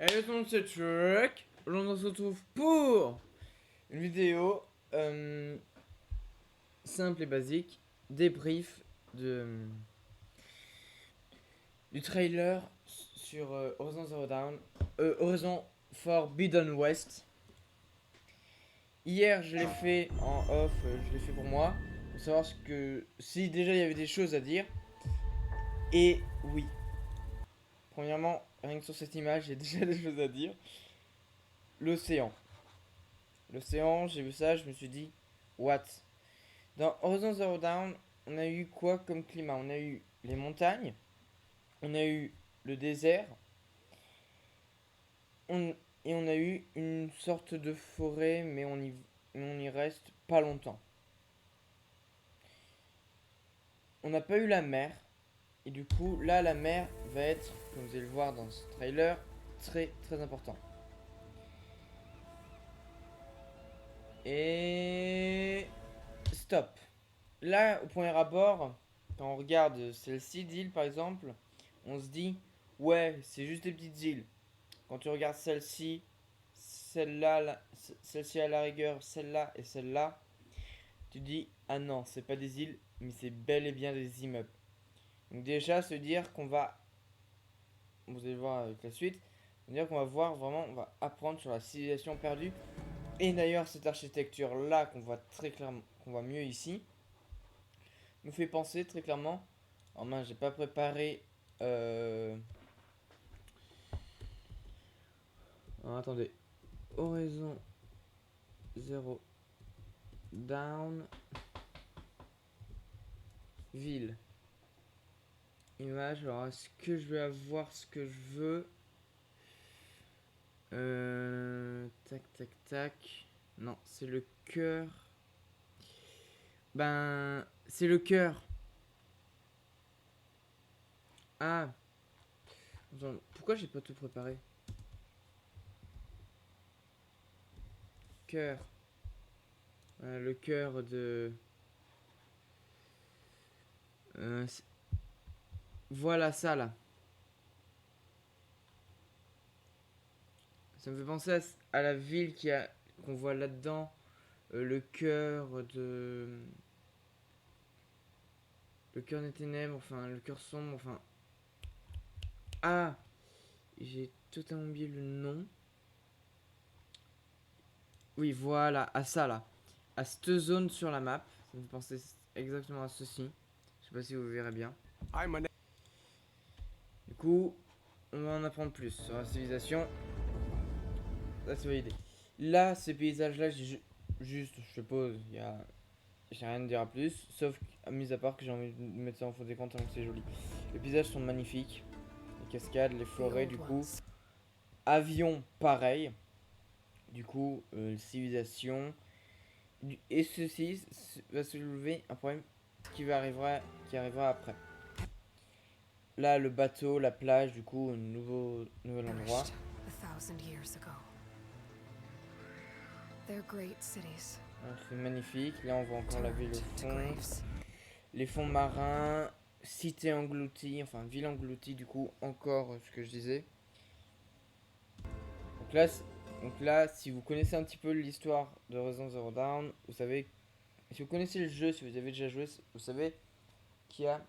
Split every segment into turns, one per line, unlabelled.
Hello tout le monde, c'est Truck. Aujourd'hui on se retrouve pour une vidéo simple et basique, débrief du trailer sur Horizon Zero Dawn, Horizon Forbidden West. Hier je l'ai fait en off, je l'ai fait pour moi, pour savoir si déjà il y avait des choses à dire. Et oui, premièrement, rien que sur cette image, il y a déjà des choses à dire. L'océan. L'océan, j'ai vu ça, je me suis dit, what? Dans Horizon Zero Dawn, on a eu quoi comme climat? On a eu les montagnes, on a eu le désert, et on a eu une sorte de forêt, mais on y reste pas longtemps. On n'a pas eu la mer, et du coup, là, la mer va être, comme vous allez le voir dans ce trailer, très très important. Et stop. Là, au premier abord, quand on regarde celle-ci d'île par exemple, on se dit, ouais, c'est juste des petites îles. Quand tu regardes celle-ci, celle-là, celle-ci à la rigueur, celle-là et celle-là, tu dis, ah non, c'est pas des îles, mais c'est bel et bien des immeubles. Donc déjà, se dire qu'on va, vous allez voir avec la suite, dire qu'on va voir vraiment, on va apprendre sur la civilisation perdue. Et d'ailleurs, cette architecture-là qu'on voit très clairement, qu'on voit mieux ici, nous fait penser très clairement. En main, j'ai pas préparé. Attendez. Horizon Zero Down. Ville. Image. Alors, est-ce que je vais avoir ce que je veux? Tac, tac, tac. Non, c'est le cœur. Ben, c'est le cœur. Ah. Attends, pourquoi j'ai pas tout préparé? Cœur. Le cœur de. Euh, voilà ça là. Ça me fait penser à la ville qu'on voit là-dedans. Le cœur de. Le cœur des ténèbres, enfin, le cœur sombre, enfin. Ah, j'ai totalement oublié le nom. Oui, voilà, à ça là. À cette zone sur la map. Ça me fait penser exactement à ceci. Je sais pas si vous verrez bien. Du coup, on va en apprendre plus sur la civilisation. Ça, c'est validé. Là, ces paysages-là, juste, je suppose, j'ai rien à dire à plus. Sauf, mis à part que j'ai envie de mettre ça en fond d'écran tellement que c'est joli. Les paysages sont magnifiques. Les cascades, les forêts, du coup. Avion, pareil. Du coup, civilisation. Et ceci va soulever un problème qui arrivera après. Là, le bateau, la plage, du coup, nouvel endroit. C'est magnifique. Là, on voit encore la ville au fond. Les fonds marins, cité engloutie, enfin ville engloutie, du coup, encore ce que je disais. Donc là, si vous connaissez un petit peu l'histoire de Horizon Zero Dawn, vous savez, si vous connaissez le jeu, si vous avez déjà joué, vous savez qu'il y a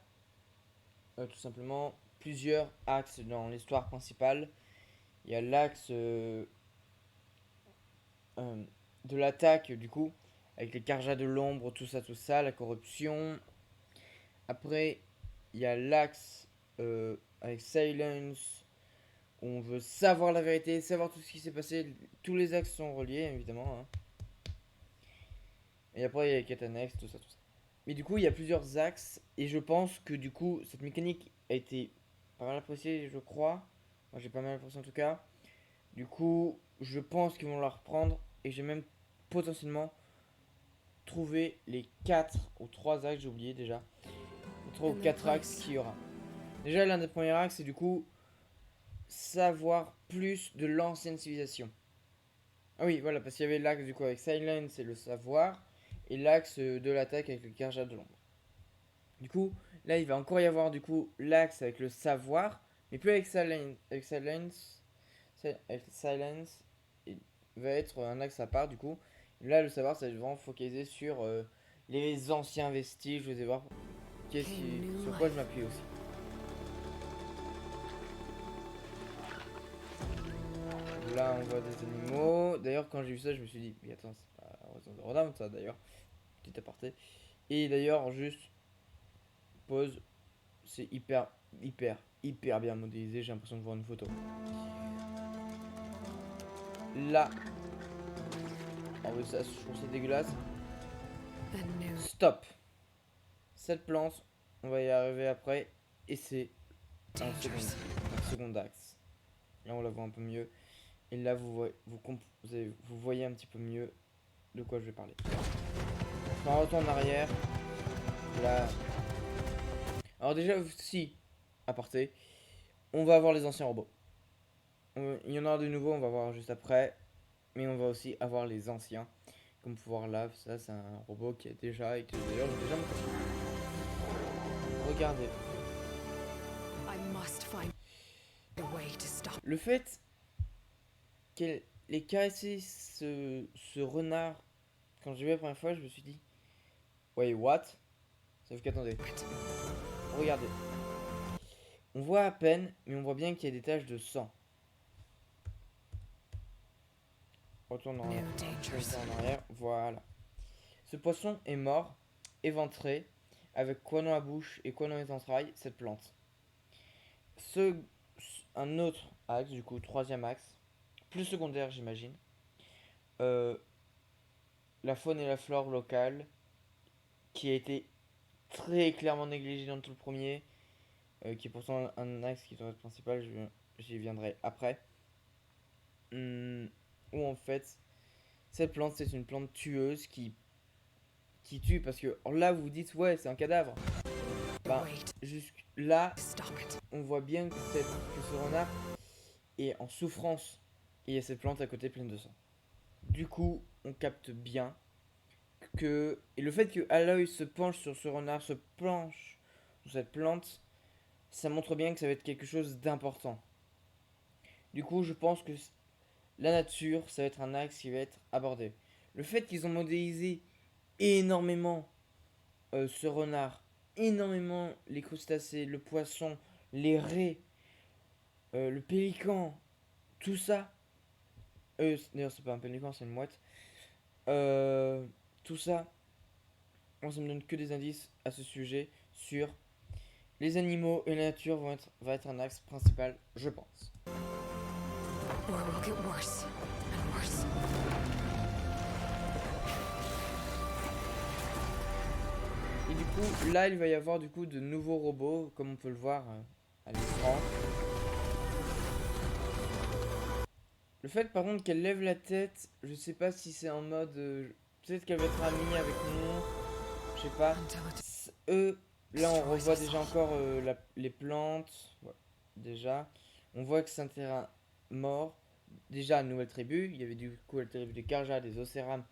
tout simplement plusieurs axes dans l'histoire principale. Il y a l'axe de l'attaque, du coup, avec les Carjas de l'ombre, tout ça, la corruption. Après, il y a l'axe avec Silence, où on veut savoir la vérité, savoir tout ce qui s'est passé. Tous les axes sont reliés, évidemment. Hein. Et après, il y a les quêtes annexes, tout ça, tout ça. Mais du coup, il y a plusieurs axes, et je pense que du coup, cette mécanique a été pas mal appréciée, je crois. Moi, j'ai pas mal apprécié en tout cas. Du coup, je pense qu'ils vont la reprendre, et j'ai même potentiellement trouvé les 4 ou 3 axes, j'ai oublié déjà. Les 3 ou 4 axes qu'il y aura. Déjà, l'un des premiers axes, c'est du coup savoir plus de l'ancienne civilisation. Ah oui, voilà, parce qu'il y avait l'axe du coup avec Silence et le savoir, et l'axe de l'attaque avec le Karja de l'ombre. Du coup, là, il va encore y avoir du coup l'axe avec le savoir, mais plus avec Silence. Silence va être un axe à part du coup. Là, le savoir, ça va être vraiment focalisé sur les anciens vestiges. Je vais voir sur quoi je m'appuie aussi. Là, on voit des animaux. D'ailleurs, quand j'ai vu ça, je me suis dit, mais attends, c'est pas Horizon Zero Dawn, ça d'ailleurs. Petit aparté. Et d'ailleurs, juste pause, c'est hyper bien modélisé. J'ai l'impression de voir une photo. Là, ah oui, ça, je trouve ça dégueulasse. Stop. Cette plante, on va y arriver après. Et c'est un second axe. Là, on la voit un peu mieux. Et là, vous voyez un petit peu mieux de quoi je vais parler. Je m'en retourne en arrière. Là. Alors, déjà, si, aparté, on va avoir les anciens robots. Il y en aura de nouveaux, on va voir juste après. Mais on va aussi avoir les anciens. Comme pouvoir là, ça, c'est un robot qui est déjà. Et que d'ailleurs, j'ai déjà montré. Regardez. Le fait qu'elle ait caressé ce renard, quand j'ai vu la première fois, je me suis dit, wait, what? Sauf qu'attendez, regardez. On voit à peine, mais on voit bien qu'il y a des taches de sang. Retourne en arrière, voilà. Ce poisson est mort, éventré, avec quoi dans la bouche et quoi dans les entrailles, cette plante. Ce, un autre axe, du coup, troisième axe, plus secondaire, j'imagine. Euh, la faune et la flore locale, qui a été très clairement négligée dans tout le premier, qui est pourtant un axe qui doit être principal, j'y viendrai après. Où en fait, cette plante, c'est une plante tueuse qui tue, parce que là, vous vous dites, ouais, c'est un cadavre. Bah, jusque là, on voit bien que ce renard est en souffrance. Et il y a cette plante à côté pleine de sang. Du coup, on capte bien que. Et le fait que Aloy se penche sur ce renard, se penche sur cette plante, ça montre bien que ça va être quelque chose d'important. Du coup, je pense que la nature, ça va être un axe qui va être abordé. Le fait qu'ils ont modélisé énormément ce renard, énormément les crustacés, le poisson, les raies, le pélican, tout ça. D'ailleurs, c'est pas un pélican, c'est une mouette. Tout ça, moi, ça me donne que des indices à ce sujet sur les animaux et la nature va être un axe principal, je pense. Et du coup, là, il va y avoir du coup de nouveaux robots, comme on peut le voir à l'écran. Le fait par contre qu'elle lève la tête, je sais pas si c'est en mode. Peut-être qu'elle va être amie avec nous, je sais pas. Eux, là on revoit déjà encore les plantes. Ouais, déjà. On voit que c'est un terrain mort. Déjà, une nouvelle tribu. Il y avait du coup la tribu des Karja, des Oseram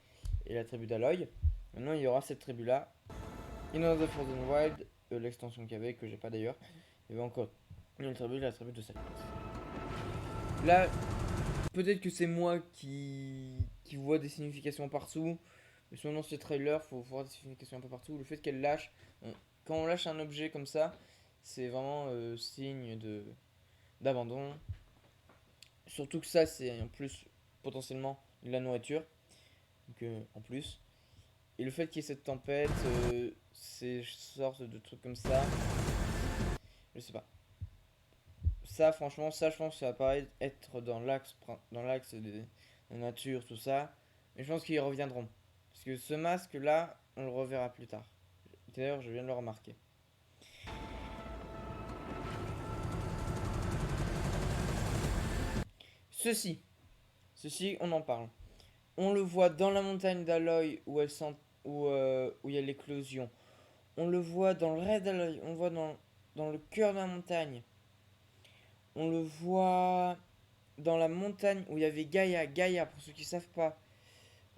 et la tribu d'Aloy. Maintenant, il y aura cette tribu là. In the Frozen Wild, l'extension qu'il y avait, que j'ai pas d'ailleurs. Il y avait encore une autre tribu, la tribu de Silence. Là, peut-être que c'est moi qui vois des significations partout. Mais selon dans ce trailer, faut voir des significations un peu partout. Le fait qu'elle lâche, quand on lâche un objet comme ça, c'est vraiment signe d'abandon. Surtout que ça, c'est en plus potentiellement de la nourriture. Donc en plus. Et le fait qu'il y ait cette tempête, ces sortes de trucs comme ça, je sais pas. Ça, franchement, ça, je pense que ça va pas être dans l'axe de la nature, tout ça. Mais je pense qu'ils reviendront. Parce que ce masque-là, on le reverra plus tard. D'ailleurs, je viens de le remarquer. Ceci, ceci, on en parle. On le voit dans la montagne d'Aloy où il y a l'éclosion. On le voit dans le raid d'Aloy. On le voit dans le cœur de la montagne. On le voit dans la montagne où il y avait Gaïa. Gaïa, pour ceux qui savent pas.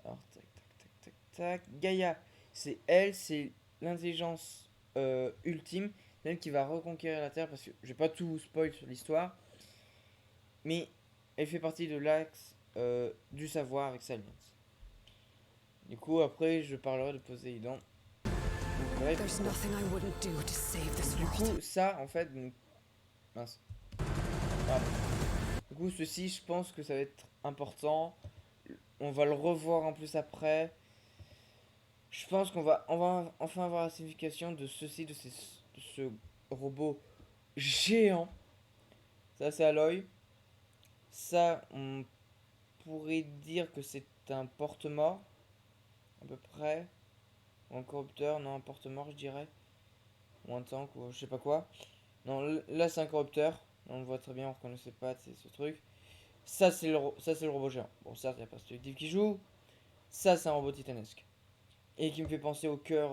Alors, tac, tac, tac, tac, tac. Gaïa, c'est elle, c'est l'intelligence ultime. Elle qui va reconquérir la Terre parce que je vais pas tout spoil sur l'histoire. Mais elle fait partie de l'axe du savoir avec Salience. Du coup, après, je parlerai de Poséidon. Vous verrez
There's
pourquoi.
nothing I wouldn't do to save this
Du coup,
world.
ça, en fait, donc, mince. Pardon. Du coup, ceci, je pense que ça va être important. On va le revoir en plus après. Je pense qu'on va enfin avoir la signification de ceci, de ce robot géant. Ça, c'est Aloy. Ça, on pourrait dire que c'est un porte-mort, à peu près. Ou un corrupteur, non, un porte-mort, je dirais. Ou un tank, ou je sais pas quoi. Non, là, c'est un corrupteur. On le voit très bien, on reconnaît ses pattes, c'est ce truc. Ça, c'est le robot géant. Bon, ça, il n'y a pas Perspective qui joue. Ça, c'est un robot titanesque. Et qui me fait penser au cœur,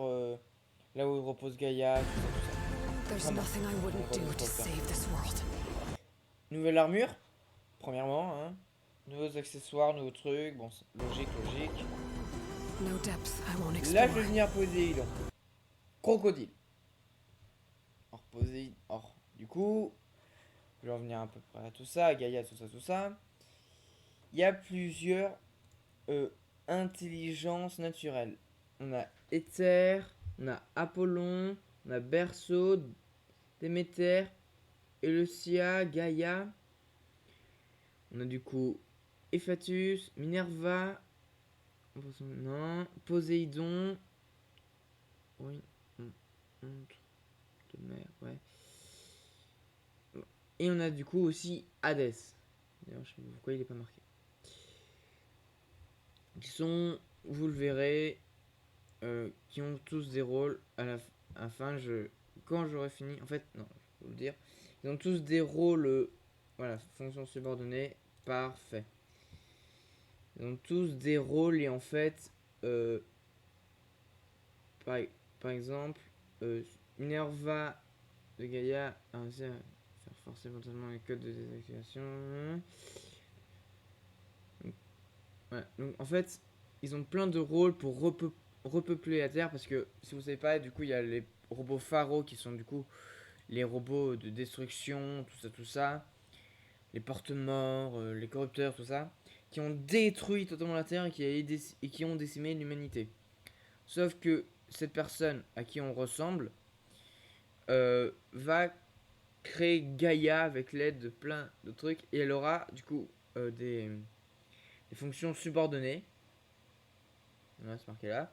là où repose Gaïa, tout ça, tout ça.
There's
Vraiment.
nothing I
On
wouldn't
voit
do
le
to
corrupteur.
save this world.
Nouvelle armure, premièrement, hein. Nouveaux accessoires, nouveaux trucs. Bon, logique, logique.
No depth I won't
Là, je
explore.
vais venir Poséidon. Crocodile. Or, Poséidon. Or, du coup, je vais revenir à peu près à tout ça, Gaïa, tout ça, tout ça. Il y a plusieurs euh, intelligences naturelles. On a Éther, on a Apollon, on a Berceau, Déméter, Eleusia, Gaïa. On a du coup Héphatus, Minerva, non, Poséidon. Oui, de mer, ouais. Et on a du coup aussi Hadès. D'ailleurs, je sais pas pourquoi il est pas marqué. Qui sont, vous le verrez, qui ont tous des rôles à la fin. Quand j'aurai fini, en fait, non, je vais vous le dire. Ils ont tous des rôles, voilà, fonction subordonnée, parfait. Ils ont tous des rôles et en fait, euh, par, par exemple, Minerva de Gaïa a réussi à faire forcer mentalement les codes de désactivation. Ouais, donc en fait, ils ont plein de rôles pour repeupler la Terre parce que si vous savez pas, du coup, il y a les robots pharaons qui sont du coup les robots de destruction, tout ça, les porte-morts, les corrupteurs, tout ça, qui ont détruit totalement la Terre et qui ont décimé l'humanité. Sauf que cette personne à qui on ressemble va créer Gaïa avec l'aide de plein de trucs et elle aura du coup des fonctions subordonnées. Voilà, c'est marqué là.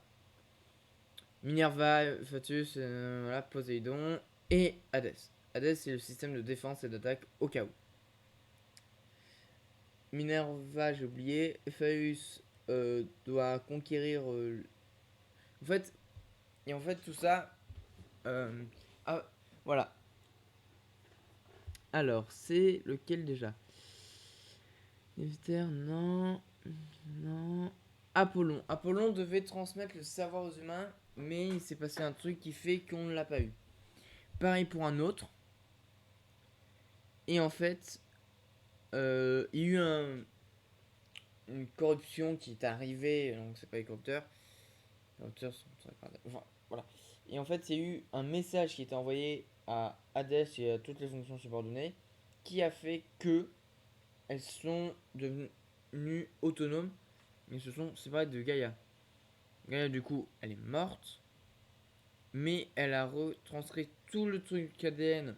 Minerva, Fatus, voilà, Poséidon et Hadès. Hadès, c'est le système de défense et d'attaque au cas où. Minerva, j'ai oublié. Ephaeus doit conquérir. En fait, et en fait, tout ça. euh, ah, voilà. Alors, c'est lequel déjà? Néphter, non. Non. Apollon. Apollon devait transmettre le savoir aux humains, mais il s'est passé un truc qui fait qu'on ne l'a pas eu. Pareil pour un autre. Et en fait, il y a eu une corruption qui est arrivée, donc c'est pas les corrupteurs. Les corrupteurs sont enfin, voilà. Et en fait, il y a eu un message qui était envoyé à Hadès et à toutes les fonctions subordonnées qui a fait que elles sont devenues autonomes, mais se sont séparées de Gaïa. Gaïa, du coup, elle est morte, mais elle a retranscrit tout le truc ADN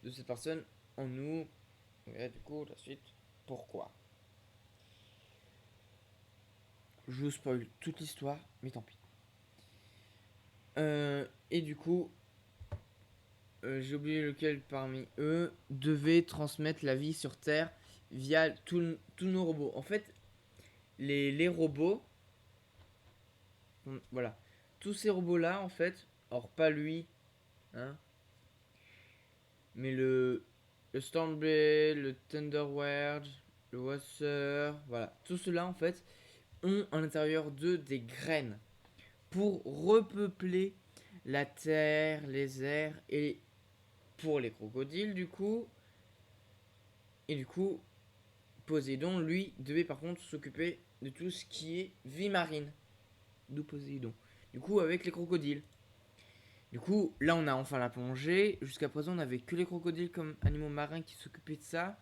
de cette personne en nous. Et du coup, la suite, pourquoi? Je vous spoil toute l'histoire, mais tant pis. Et du coup, j'ai oublié lequel parmi eux devait transmettre la vie sur Terre via tous nos robots. En fait, les robots, voilà, tous ces robots-là, en fait, or pas lui, hein, mais le Stormblade, le Thunderword, le Wasser, voilà, tout cela en fait ont à l'intérieur d'eux des graines pour repeupler la terre, les airs et pour les crocodiles du coup. Et du coup, Poséidon, lui, devait par contre s'occuper de tout ce qui est vie marine. D'où Poséidon. Du coup, avec les crocodiles. Du coup, là, on a enfin la plongée. Jusqu'à présent, on n'avait que les crocodiles comme animaux marins qui s'occupaient de ça.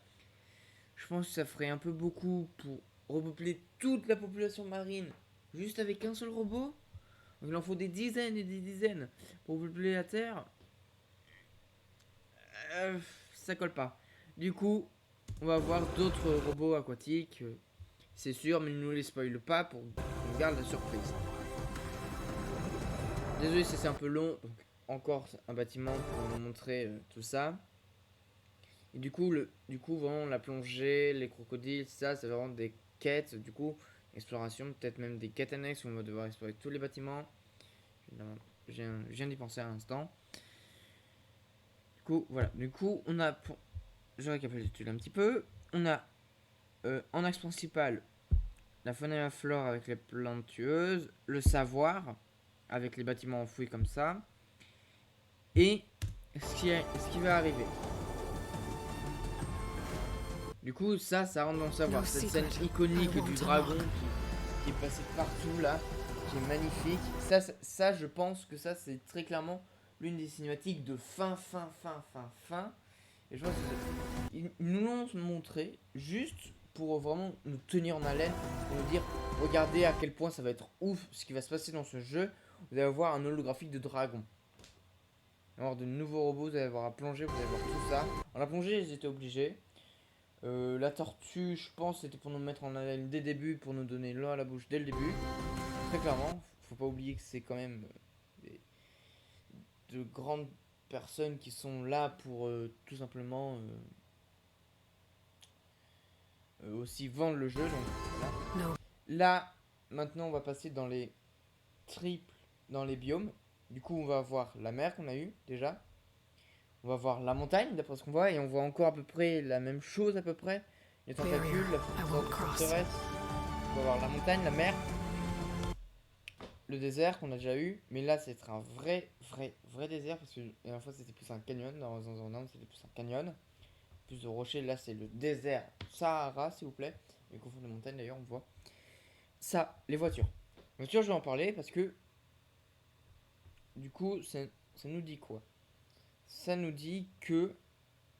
Je pense que ça ferait un peu beaucoup pour repeupler toute la population marine juste avec un seul robot. Donc il en faut des dizaines et des dizaines pour peupler la Terre. Euh, Ça colle pas. Du coup, on va avoir d'autres robots aquatiques, c'est sûr, mais ne nous les spoil pas pour qu'on garde la surprise. Désolé si c'est un peu long, donc encore un bâtiment pour nous montrer tout ça. Et du coup, vraiment la plongée, les crocodiles, ça, c'est vraiment des quêtes. Du coup, exploration, peut-être même des quêtes annexes où on va devoir explorer tous les bâtiments. Je viens d'y penser à l'instant. Du coup, voilà. Du coup, on a, je récapitule un petit peu. On a en axe principal la faune et la flore avec les plantes tueuses, le savoir avec les bâtiments enfouis comme ça, et ce qui va arriver. Du coup, ça rentre dans le savoir. Cette scène iconique du dragon qui est passé partout là, qui est magnifique. Ça, je pense que ça, c'est très clairement l'une des cinématiques de fin. Et je pense qu'ils nous l'ont montré juste pour vraiment nous tenir en haleine, pour nous dire regardez à quel point ça va être ouf ce qui va se passer dans ce jeu. Vous allez avoir un holographique de dragon. Vous allez avoir de nouveaux robots, vous allez avoir à plonger, vous allez avoir tout ça. En la plongée, ils étaient obligés. La tortue, je pense, c'était pour nous mettre en haleine dès le début, pour nous donner l'eau à la bouche dès le début. Très clairement, faut pas oublier que c'est quand même de grandes personnes qui sont là pour tout simplement aussi vendre le jeu. Donc voilà.
No.
Là, maintenant, on va passer dans les triples, dans les biomes. Du coup, on va avoir la mer qu'on a eu déjà. On va voir la montagne, d'après ce qu'on voit, et on voit encore à peu près la même chose à peu près. Les tentacules, la forteresse. On va voir la montagne, la mer, le désert qu'on a déjà eu. Mais là, c'est un vrai désert, parce que la dernière fois, c'était plus un canyon. Dans un c'était plus un canyon. Plus de rochers, là, c'est le désert Sahara, s'il vous plaît. Et confond de montagne, d'ailleurs, on voit. Ça, les voitures. Les voitures, je vais en parler, parce que du coup, ça nous dit quoi? Ça nous dit que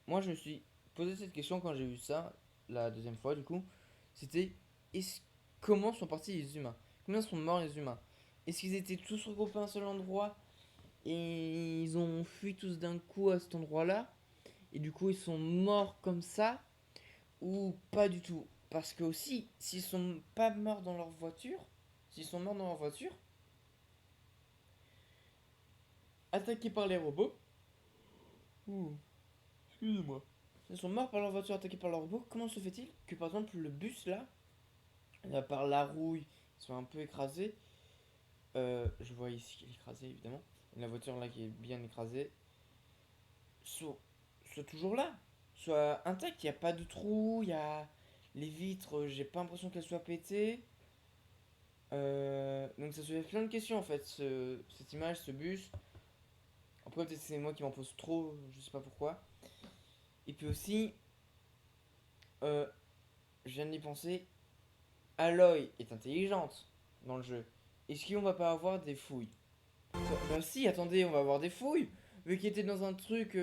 moi je me suis posé cette question quand j'ai vu ça la deuxième fois du coup. C'était est comment sont partis les humains? Combien sont morts les humains? Est-ce qu'ils étaient tous regroupés à un seul endroit et ils ont fui tous d'un coup à cet endroit-là et du coup ils sont morts comme ça ou pas du tout? Parce que aussi s'ils sont pas morts dans leur voiture, s'ils sont morts dans leur voiture, attaqués par les robots. Ouh, excusez-moi. Ils sont morts par leur voiture attaqués par leur robot. Comment se fait-il que par exemple le bus là, par la rouille, soit un peu écrasé. Je vois ici qu'il est écrasé évidemment. Et la voiture là qui est bien écrasée. Soit toujours là. Soit intact. Il n'y a pas de trou. Il y a les vitres. J'ai pas l'impression qu'elles soient pétées. Donc ça soulève plein de questions en fait. Cette image, ce bus. Après peut-être c'est moi qui m'en pose trop. Je sais pas pourquoi. Et puis aussi, euh, je viens d'y penser, Aloy est intelligente dans le jeu. Est-ce qu'on va pas avoir des fouilles? Bah si, attendez, on va avoir des fouilles. Vu qu'il était dans un truc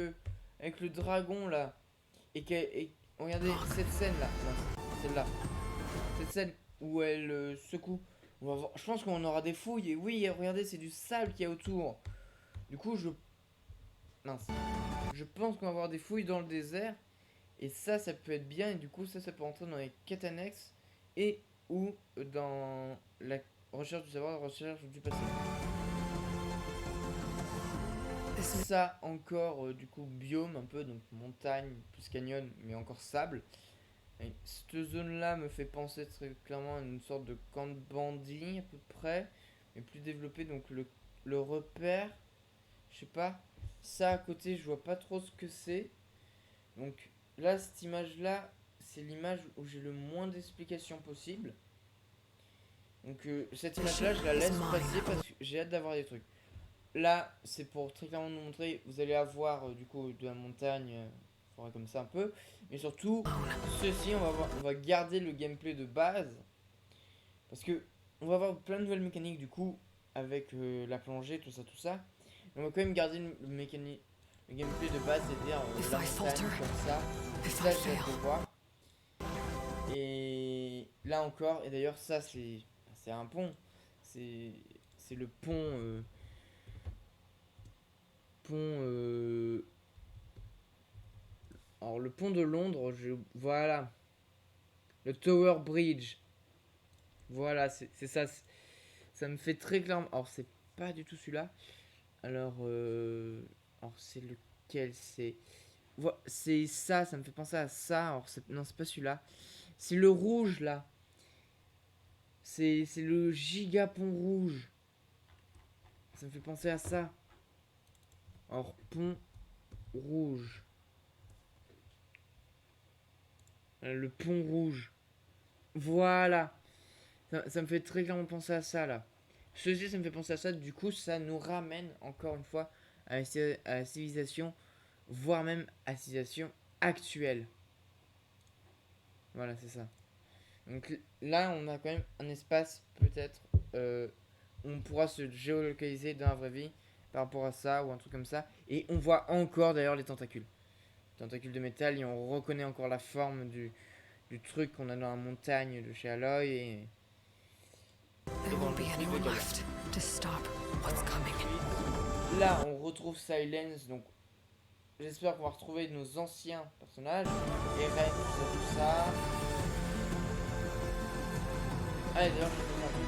avec le dragon là. Regardez cette scène là. Non, celle-là. Cette scène où elle secoue. Je pense qu'on aura des fouilles. Et oui, regardez, c'est du sable qu'il y a autour. Du coup, mince. Je pense qu'on va avoir des fouilles dans le désert. Et ça peut être bien. Et du coup, ça peut entrer dans les quêtes annexes. Et ou dans la recherche du savoir, la recherche du passé. Ça encore, du coup, biome un peu. Donc montagne plus canyon, mais encore sable. Et cette zone-là me fait penser très clairement à une sorte de camp de bandits à peu près. Mais plus développé. Donc le repère. Je sais pas. Ça à côté, je vois pas trop ce que c'est. Donc là, cette image-là, c'est l'image où j'ai le moins d'explications possible. Donc cette image-là, je la laisse passer parce que j'ai hâte d'avoir des trucs. Là, c'est pour très clairement nous montrer, vous allez avoir du coup de la montagne, forêt comme ça un peu. Mais surtout, ceci, on va garder le gameplay de base. Parce que on va avoir plein de nouvelles mécaniques du coup, avec la plongée, tout ça, tout ça. Mais on va quand même garder le gameplay de base, c'est-à-dire la montagne comme ça. Ça, je vais voir. Et là encore, et d'ailleurs ça c'est un pont, c'est le pont pont alors le pont de Londres, voilà, le Tower Bridge, voilà, c'est ça, ça me fait très clairement. Alors c'est pas du tout celui-là. Alors c'est lequel c'est ça, ça me fait penser à ça. Alors non, c'est pas celui-là. C'est le rouge là. C'est le giga pont rouge. Ça me fait penser à ça. Alors pont rouge. Le pont rouge. Voilà. Ça me fait très clairement penser à ça là. Ceci, ça me fait penser à ça. Du coup, ça nous ramène encore une fois à la civilisation, voire même à la civilisation actuelle. Voilà, c'est ça. Donc là, on a quand même un espace, peut-être, où on pourra se géolocaliser dans la vraie vie par rapport à ça ou un truc comme ça. Et on voit encore d'ailleurs les tentacules. Les tentacules de métal, et on reconnaît encore la forme du truc qu'on a dans la montagne de chez Aloy.
There won't be anyone left to stop what's coming.
Là, on retrouve Silence, donc j'espère qu'on va retrouver nos anciens personnages. Et Ren, tout ça. Allez, d'ailleurs, je vais faire un truc.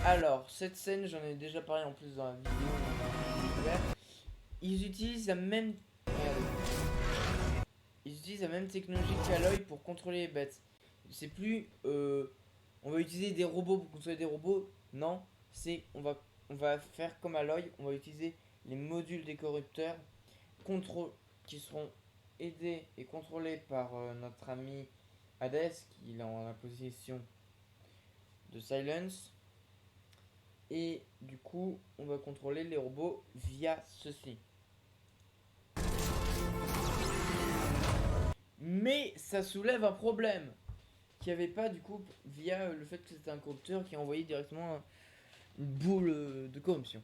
Alors, cette scène, j'en ai déjà parlé en plus dans la vidéo. Ils utilisent la même. Regardez. Ils utilisent la même technologie qu'Aloy pour contrôler les bêtes. C'est plus. On va utiliser des robots pour contrôler des robots. Non, on va faire comme Aloy. On va utiliser les modules des corrupteurs qui seront aidés et contrôlés par notre ami Hades, qui est en la position de Silence. Et du coup, on va contrôler les robots via ceci. Mais ça soulève un problème qu'il n'y avait pas du coup via le fait que c'était un corrupteur qui envoyait directement une boule de corruption.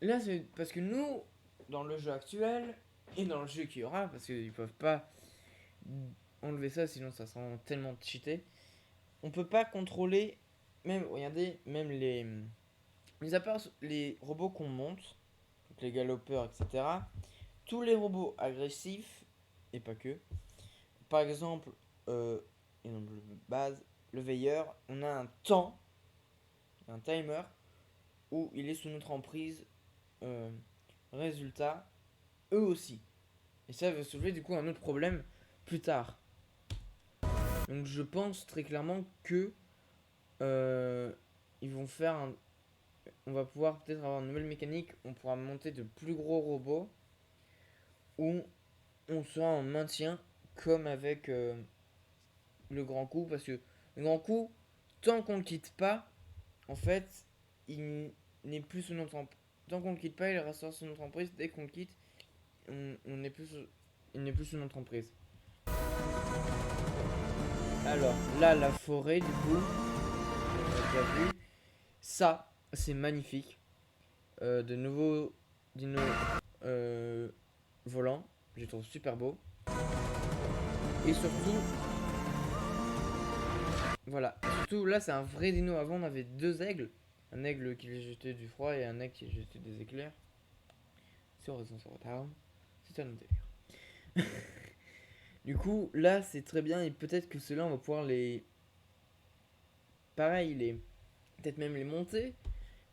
Là, c'est parce que nous, dans le jeu actuel et dans le jeu qu'il y aura, parce qu'ils peuvent pas enlever ça, sinon ça sera tellement cheaté. On peut pas contrôler, même regardez, même mis à part les robots qu'on monte, donc les galopeurs, etc. Tous les robots agressifs et pas que. Par exemple, base, le veilleur, on a un timer où il est sous notre emprise. Résultat, eux aussi. Et ça va soulever du coup un autre problème plus tard. Donc je pense très clairement que ils vont faire un. On va pouvoir peut-être avoir une nouvelle mécanique. On pourra monter de plus gros robots où on sera en maintien comme avec le grand coup. Parce que le grand coup, tant qu'on ne le quitte pas, en fait, il n'est plus sous notre emprise. Tant qu'on ne le quitte pas, il restera sous notre emprise. Dès qu'on le quitte, il n'est plus sous notre emprise. Alors là, la forêt, du coup, on a déjà vu. Ça, c'est magnifique. De nouveaux dinos volants. Je les trouve super beaux. Et surtout, voilà. Surtout là, c'est un vrai dino. Avant, on avait deux aigles. Un aigle qui les jetait du froid et un aigle qui jetait des éclairs. C'est Horizon Zero Dawn. C'est un autre délire. Du coup, là, c'est très bien. Et peut-être que ceux-là, on va pouvoir les. Pareil, peut-être même les monter.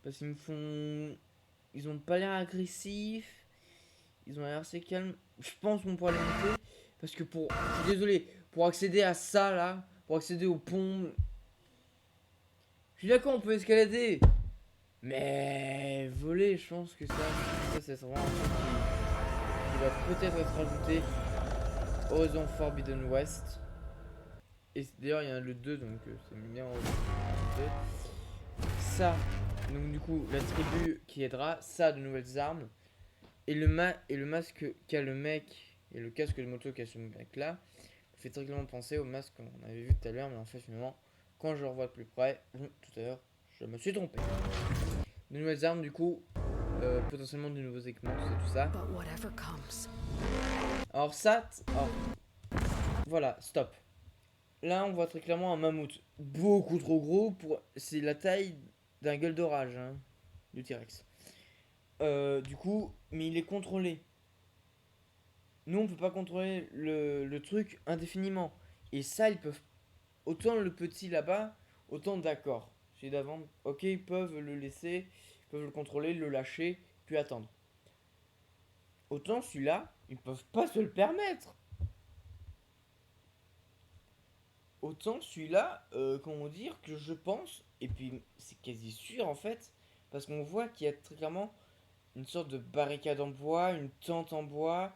Parce qu'ils me font. Ils ont pas l'air agressifs. Ils ont l'air assez calmes. Je pense qu'on pourra les monter. Parce que pour. Je suis désolé. Pour accéder à ça là. Pour accéder au pont. Je suis d'accord, on peut escalader. Mais voler, je pense que ça c'est vraiment un truc qui va peut-être être rajouté. Horizon Forbidden West. Et d'ailleurs, il y a le 2, donc c'est bien Horizon 2. Ça, donc du coup, la tribu qui aidera. Ça, de nouvelles armes. Et le masque qu'a le mec. Et le casque de moto qu'a ce mec là. Fait très clairement penser au masque qu'on avait vu tout à l'heure. Mais en fait, finalement, quand je le revois de plus près, tout à l'heure, je me suis trompé. De nouvelles armes, du coup. Potentiellement de nouveaux équipements, tout ça. Alors ça, voilà, stop. là, on voit très clairement un mammouth. Beaucoup trop gros pour. C'est la taille d'un gueule d'orage, hein, du T-Rex. Du coup, mais il est contrôlé. Nous, on peut pas contrôler le truc indéfiniment. Et ça, ils peuvent. Autant le petit là-bas, autant d'accord. Celui d'avant, ok, ils peuvent le laisser, ils peuvent le contrôler, le lâcher, puis attendre. Autant celui-là, ils peuvent pas se le permettre. Autant celui-là, comment dire, que je pense, et puis c'est quasi sûr en fait, parce qu'on voit qu'il y a très clairement une sorte de barricade en bois, une tente en bois.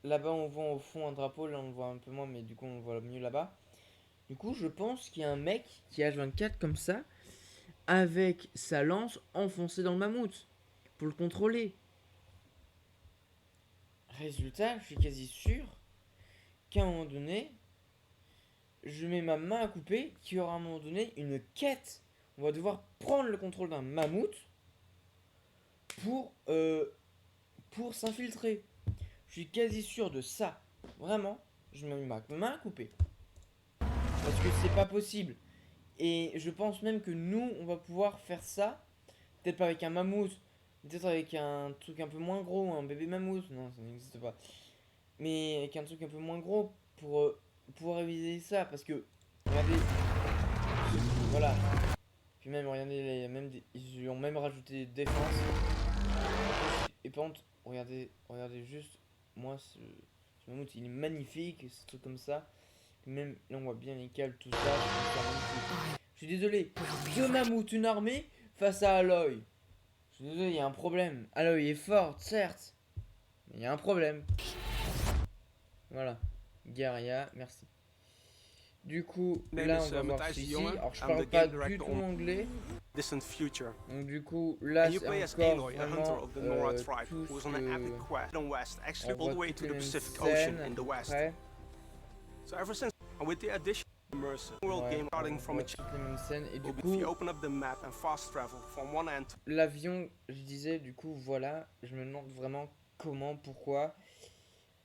Là-bas, on voit au fond un drapeau, là on le voit un peu moins, mais du coup on le voit mieux là-bas. Du coup, je pense qu'il y a un mec qui a H24 comme ça, avec sa lance enfoncée dans le mammouth, pour le contrôler. Résultat, je suis quasi sûr qu'à un moment donné, je mets ma main à couper, qu'il y aura à un moment donné une quête. On va devoir prendre le contrôle d'un mammouth pour, euh, pour s'infiltrer. Je suis quasi sûr de ça. Vraiment, je mets ma main à couper. Parce que c'est pas possible. Et je pense même que nous, on va pouvoir faire ça. Peut-être pas avec un mammouth. Peut-être avec un truc un peu moins gros, un bébé mammouth. Non, ça n'existe pas. Mais avec un truc un peu moins gros pour pouvoir réviser ça. Parce que, regardez, voilà. Puis même, regardez, ils lui ont même rajouté défense. Et par contre, regardez juste, moi, ce mammouth, il est magnifique, ce truc comme ça. Même là, on voit bien les cales, tout ça. Je suis désolé, deux mammouths, une armée face à Aloy. Je suis désolé, il y a un problème. Aloy est forte, certes, mais il y a un problème. Voilà, Garia, merci. Du coup, là, on va voir celui-ci. Alors, je parle pas du tout anglais.
Distant future.
Donc, du coup, là,
And you
c'est
play as
encore
Aloy, a hunter
vraiment
of the Nora
tout
tribe, who was
ce
on an epic
que...
quest in the west, actually
On
all the
voit
way
toutes
to
les
the
mêmes
Pacific
scènes,
Ocean
à
in the
peu
west.
près.
So ever since, and with the addition of immersive world
Ouais,
game starting
on
from a
voit toutes les mêmes scènes. Et du
if
coup,
you open up the map and fast travel from one end to
l'avion, je disais, du coup, voilà, je me demande vraiment comment, pourquoi.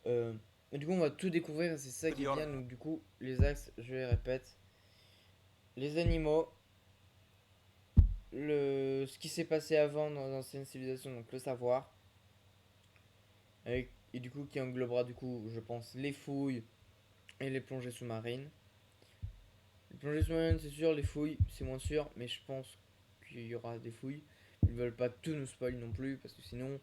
Et du coup, on va tout découvrir, c'est ça qui est bien. Donc, du coup, les axes, je les répète. Les animaux, ce qui s'est passé avant dans l'ancienne civilisation, donc le savoir. Et du coup, qui englobera, du coup, je pense, les fouilles et les plongées sous-marines. Les plongées sous-marines, c'est sûr, les fouilles, c'est moins sûr, mais je pense qu'il y aura des fouilles. Ils veulent pas tout nous spoil non plus, parce que sinon,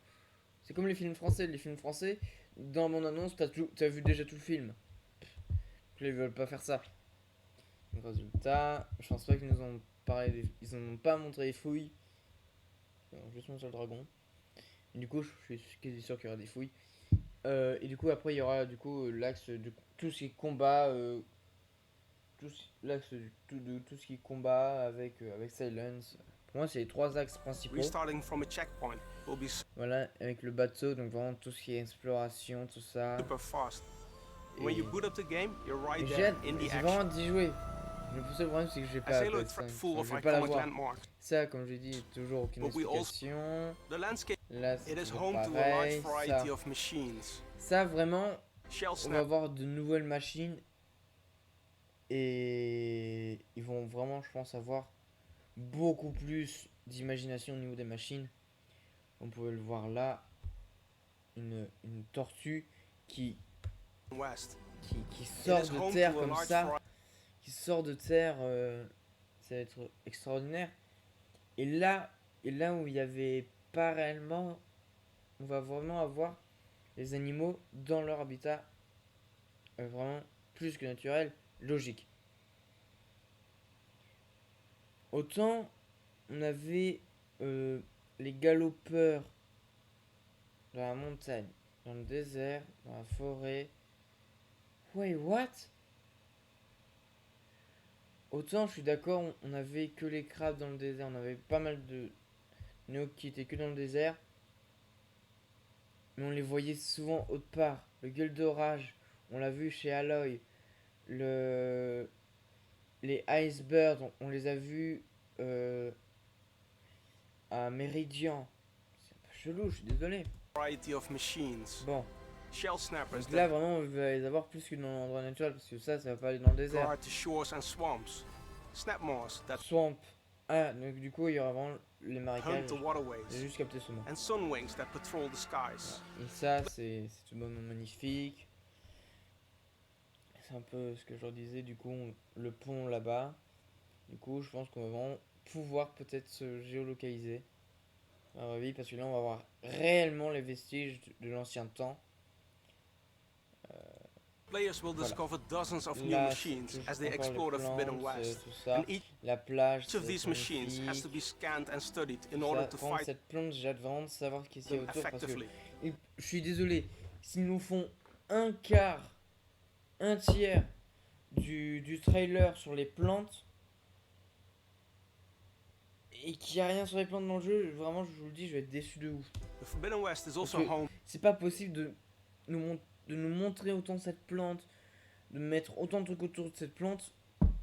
c'est comme les films français. Les films français, dans mon annonce, t'as vu déjà tout le film. Donc là, ils veulent pas faire ça. Donc, résultat, je pense pas qu'ils nous ont parlé ils en ont pas montré les fouilles. Ils ont juste montré le dragon. Et du coup, je suis quasi sûr qu'il y aura des fouilles. Et du coup, après, il y aura du coup l'axe de tout ce qui est combat. L'axe de tout ce qui est combat avec Silence. Pour moi, c'est les trois axes principaux.
restarting from a checkpoint will be
Voilà, avec le bateau, donc vraiment tout ce qui est exploration, tout ça.
super fast.
Et
When you boot up the game, you're right
j'ai
there
hâte,
in the
j'ai
action.
vraiment hâte d'y jouer. Le seul problème, c'est que j'ai pas
As
la
Halo is
PS5.
full
Donc
of
je vais pas la
iconic
voir.
landmarks,
Ça, comme j'ai dit, toujours aucune
but we also
explication.
the landscape
Là, c'est
it is
toujours
home to a large
pareil.
variety of machines.
Ça, vraiment,
Shell
on va
snap
avoir de nouvelles machines. Et ils vont vraiment, je pense, avoir beaucoup plus d'imagination au niveau des machines. On pouvait le voir là. Une tortue qui,
west.
qui
It
sort
is
de
home
terre
to a
comme
large
ça. Qui sort de terre. Ça va être extraordinaire. Et là, où il n'y avait pas réellement, on va vraiment avoir les animaux dans leur habitat vraiment plus que naturel, logique. Autant on avait les galopeurs dans la montagne, dans le désert, dans la forêt. Wait, what? Autant je suis d'accord, on avait que les crabes dans le désert, on avait pas mal de néo qui étaient que dans le désert. Mais on les voyait souvent autre part. Le gueule d'orage, on l'a vu chez Aloy. Le... Les icebergs, on les a vus à Méridian. C'est un peu chelou, je suis désolé.
variety of machines.
Bon,
shell snappers
Donc là,
that
vraiment, il va les avoir plus que dans l'endroit naturel, parce que ça va pas aller dans le désert.
guard the shores and swamps, snap moths that
Swamp. Ah, donc du coup, il y aura vraiment les
hunt
marécages.
the
J'ai
waterways,
juste capté ce mot.
and sunwings that patrol the skies.
Voilà. Et ça, c'est tout bonnement magnifique. C'est un peu ce que je leur disais, du coup, le pont là-bas. Du coup, je pense qu'on va vraiment pouvoir peut-être se géolocaliser. À mon avis, parce que là, on va avoir réellement les vestiges de l'ancien temps.
Players will
Voilà.
discover dozens of new
Là,
machines
c'est
as they
encore les
explore the Forbidden
plantes,
West.
tout ça.
And each
La plage,
of
c'est
these machines has to
magnifique.
be scanned and studied in
Tout
order
ça.
to
Vraiment,
fight
cette plante, j'ai hâte vraiment de savoir qu'est-ce qu'il y a
them
autour. Parce que,
effectively.
et je suis désolé, s'ils nous font un quart, un tiers du trailer sur les plantes, et qu'il n'y a rien sur les plantes dans le jeu, vraiment, je vous le dis, je vais être déçu de ouf.
The Forbidden West is
Parce
also
que
home
c'est pas possible de nous montrer autant cette plante, de mettre autant de trucs autour de cette plante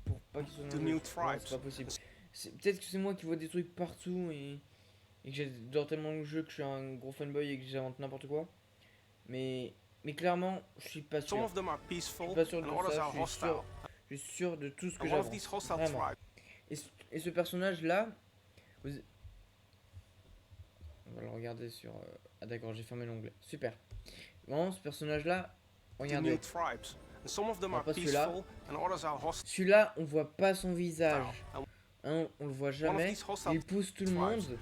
pour pas qu'ils soient dans
to
le
new
jeu. Non,
tribes.
c'est pas possible. Peut-être que c'est moi qui vois des trucs partout et que j'adore tellement le jeu que je suis un gros fanboy et que j'invente n'importe quoi. Mais clairement, je suis pas
Some
sûr.
of them are
Je
peaceful
suis pas sûr
and
de
others
ça,
are hostile.
je suis sûr de tout ce que
And one of these
j'avance.
hostile
Vraiment.
tribes
Et ce personnage-là, on va le regarder sur... Ah d'accord, j'ai fermé l'onglet. Super. Vraiment, ce personnage-là,
to new
regardez.
tribes. And some of them
Alors,
are
pas celui-là.
peaceful and others are hostile.
Celui-là, on voit pas son visage.
And
Hein, on le voit
one of
jamais.
these hostile
Il pousse tout le
tribes
monde.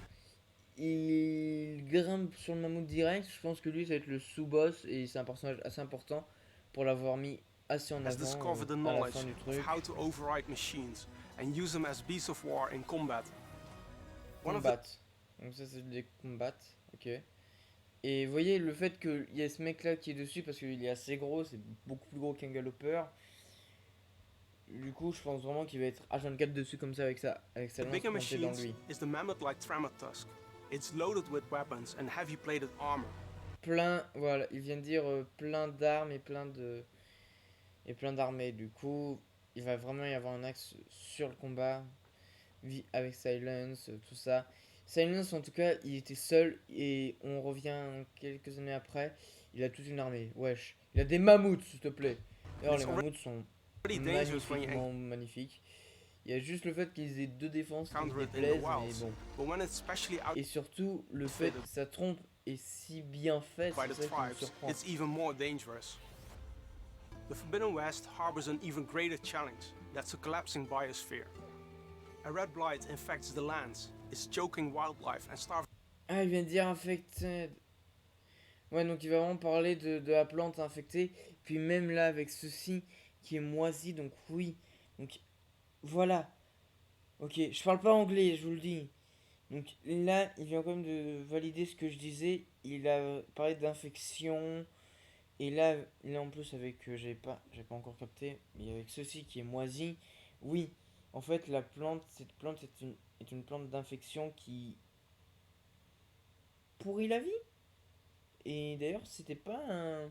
Il grimpe sur le mammouth direct. Je pense que lui, ça va être le sous-boss. Et c'est un personnage assez important pour l'avoir mis assez en
has
avant
discovered the
à la
knowledge
fin du
of
truc.
how to override machines and use them as beasts of war in combat. One of the
Combat. Donc ça, c'est des combats. Ok. Et vous voyez le fait qu'il y a ce mec là qui est dessus parce qu'il est assez gros, c'est beaucoup plus gros qu'un galopeur. Du coup, je pense vraiment qu'il va être H24 dessus comme ça avec sa lance
bigger
plantée dans
machines
lui.
is the mammoth-like Tremortusk. It's loaded with weapons and heavy plated armor.
Plein, voilà, il vient de dire plein d'armes et plein d'armées. Du coup, il va vraiment y avoir un axe sur le combat avec Silence, tout ça. Silence, en tout cas, il était seul et on revient quelques années après. Il a toute une armée. Wesh, il a des mammouths, s'il te plaît. D'ailleurs, les mammouths sont
Pretty dangerous when you
magnifiquement magnifiques. Il y a juste le fait qu'ils aient deux défenses qui me
encounter it in the
déplaisent, mais
wilds.
bon.
But when it's specially out
Et surtout, le fait que sa trompe est si bien faite,
by
c'est
the
ça qui me
tribes,
surprend.
it's even more dangerous. The Forbidden West harbors an even greater challenge. That's a collapsing biosphere. A red blight infects the lands. It's choking wildlife and starving
Ah, il vient de dire infected. Ouais, donc il va vraiment parler de la plante infectée. Puis même là, avec ceci qui est moisi, donc oui. Donc voilà. Ok, je parle pas anglais, je vous le dis. Donc là, il vient quand même de valider ce que je disais. Il a parlé d'infection. Et là en plus avec, j'ai pas encore capté, mais avec ceci qui est moisi. Oui, en fait cette plante est une plante d'infection qui pourrit la vie. Et d'ailleurs, c'était pas un.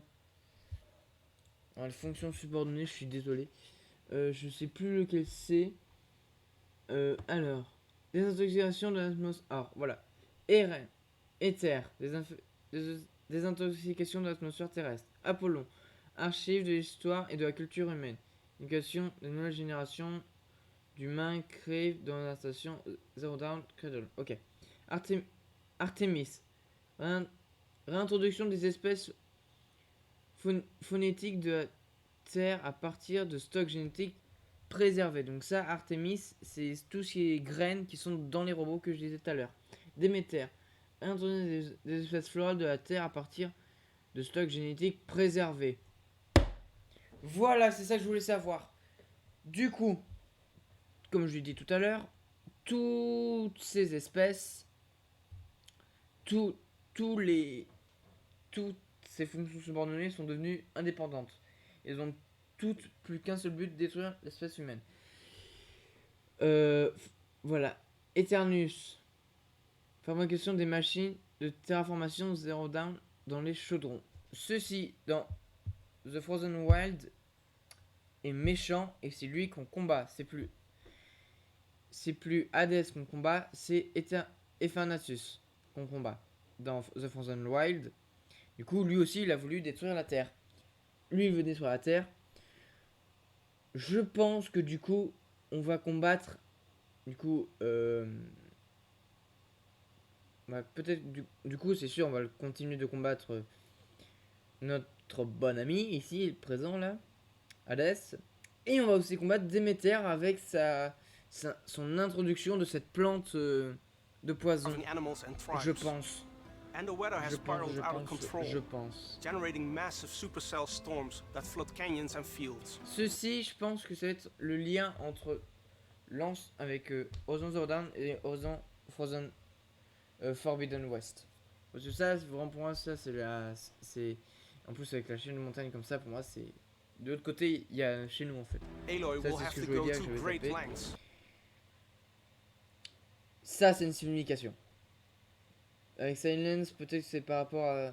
Alors, les fonctions subordonnées, je suis désolé. Je sais plus lequel c'est. Alors, désintoxication de l'atmosphère. Alors, voilà. Air, éther, désintoxication de l'atmosphère terrestre. Apollon, archive de l'histoire et de la culture humaine. Éducation des nouvelles générations d'humains créés dans la station Zero Down Cradle. Ok. Artemis, réintroduction des espèces phonétiques de la Terre à partir de stocks génétiques préservés. Donc ça, Artemis, c'est tout ce qui est graines qui sont dans les robots que je disais tout à l'heure. Déméter, réintroduction des espèces florales de la Terre à partir de stocks génétiques préservés. Voilà, c'est ça que je voulais savoir. Du coup, comme je l'ai dit tout à l'heure, toutes ces espèces, toutes ces fonctions subordonnées sont devenues indépendantes. Elles ont toutes plus qu'un seul but, détruire l'espèce humaine. Voilà. Eternus. Fabrication des machines de terraformation Zero Down dans les chaudrons. Ceci, dans The Frozen Wild, est méchant et c'est lui qu'on combat. C'est plus Hades qu'on combat, c'est Ephanatus qu'on combat dans The Frozen Wild. Du coup, lui aussi, il a voulu détruire la Terre. Lui, il veut détruire la Terre. Je pense que du coup, on va combattre. Du coup, peut-être. Du coup, c'est sûr, on va continuer de combattre notre bon ami, ici, présent là, Hadès. Et on va aussi combattre Déméter avec son introduction de cette plante de poison.
Starving animals and
Je
tribes.
pense.
And the weather has
Je pense,
spiraled
je
out of
pense,
control,
je pense.
generating massive supercell storms that flood canyons and fields.
Ceci, je pense que ça va être le lien entre Lance avec Horizon Zero Dawn et Horizon Frozen Forbidden West. Parce que ça, vraiment pour moi, ça c'est c'est en plus avec la chaîne de montagne comme ça, pour moi c'est de l'autre côté, il y a chez nous en fait.
Aloy
Ça
will
c'est
have
ce que
to
je voulais
go
dire,
to
que je vais
great
taper.
lengths.
Ça c'est une signification. Avec Silence, peut-être que c'est par rapport à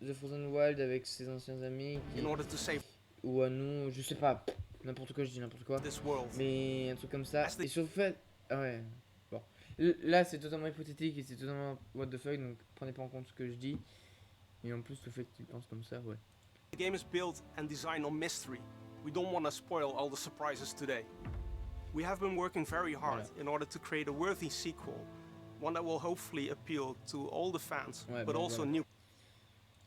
The Frozen Wild avec ses anciens amis
In order to save
ou à nous, je sais pas, n'importe quoi, je dis n'importe quoi.
this world.
Mais un truc comme ça.
As the-
Et sur le fait. Ah ouais. Bon. Là, c'est totalement hypothétique et c'est totalement what the fuck, donc prenez pas en compte ce que je dis. Et en plus, le fait qu'il pense comme ça, ouais.
The game is built and designed on mystery. We don't want to spoil all the surprises today. We have been working very hard in order to create a worthy sequel, one that will hopefully appeal to all the fans,
Ouais,
but
bon,
also
voilà.
new.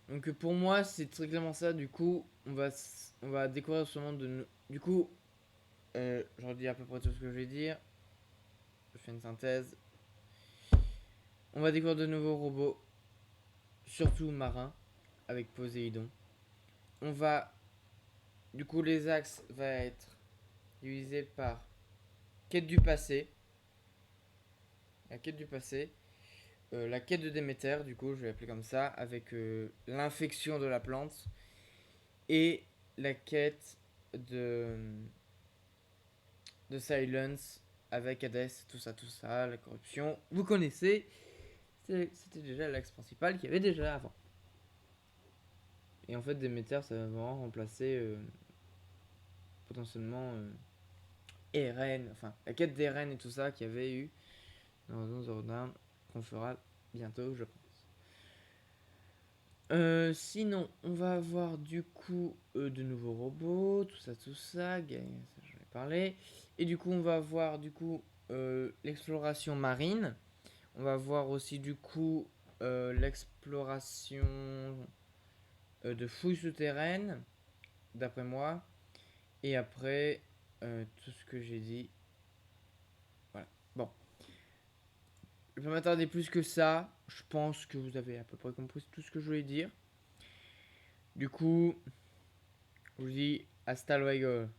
Donc pour moi, c'est très clairement ça. Du coup, on va découvrir ce monde de. Du coup, je redis à peu près tout ce que je vais dire. Je fais une synthèse. On va découvrir de nouveaux robots, surtout marins, avec Poséidon. On va. Du coup, les axes vont être divisés par quête du passé. La quête du passé. La quête de Déméter, du coup, je vais l'appeler comme ça, avec l'infection de la plante. Et la quête de Silence avec Hades, tout ça, la corruption. Vous connaissez, c'était déjà l'axe principal qu'il y avait déjà avant. Et en fait, Déméter, ça va vraiment remplacer potentiellement Eren, enfin la quête d'Eren et tout ça qu'il y avait eu dans Zero Dawn, qu'on fera bientôt, je pense. Sinon, on va avoir du coup de nouveaux robots, tout ça, ça j'en ai parlé. Et du coup, on va avoir du coup l'exploration marine. On va voir aussi du coup l'exploration de fouilles souterraines, d'après moi. Et après, tout ce que j'ai dit. Voilà. Bon. Je vais pas m'attarder plus que ça. Je pense que vous avez à peu près compris tout ce que je voulais dire. Du coup, je vous dis hasta luego.